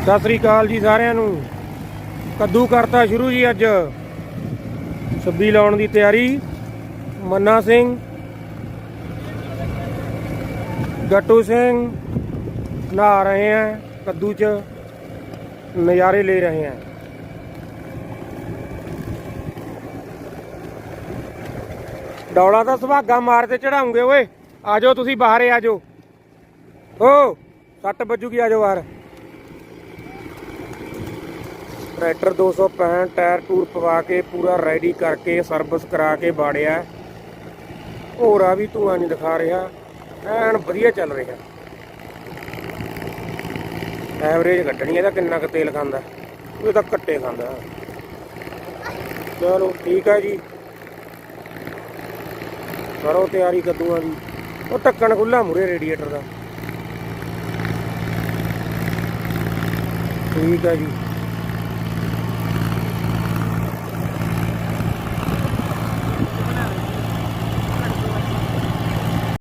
ਸਤਿ ਸ੍ਰੀ ਅਕਾਲ ਜੀ ਸਾਰਿਆਂ ਨੂੰ। ਕੱਦੂ ਕਰਤਾ ਸ਼ੁਰੂ ਜੀ। ਅੱਜ ਸੱਬੀ ਲਾਉਣ ਦੀ ਤਿਆਰੀ। ਮੰਨਾ ਸਿੰਘ, ਗੱਟੂ ਸਿੰਘ ਨਹਾ ਰਹੇ हैं ਕੱਦੂ 'ਚ, ਨਜ਼ਾਰੇ ले रहे हैं। ਡੌਲਾ ਤਾਂ ਸੁਹਾਗਾ ਮਾਰ ਤੇ ਚੜਾਉਂਗੇ ਓਏ। ਆ ਜਾਓ ਤੁਸੀਂ ਬਾਹਰ, ਆ ਜਾਓ। ਓ ਸੱਟ ਵੱਜੂਗੀ, ਆ ਜਾਓ ਬਾਹਰ। ट्रैक्टर 265 टायर टूर पवा के पूरा रेडी करके सर्विस करा के बाड़िया। होरा भी धुआं नहीं दिखा रहा, एन वधिया चल रहा। एवरेज कट्टनी है, किन्ना क तेल खांदा, ये तो घट्टे खांदा। चलो ठीक है जी, करो तैयारी कद्दूआं की। वो ढक्कन खुला मूरे रेडिएटर का। ठीक है जी।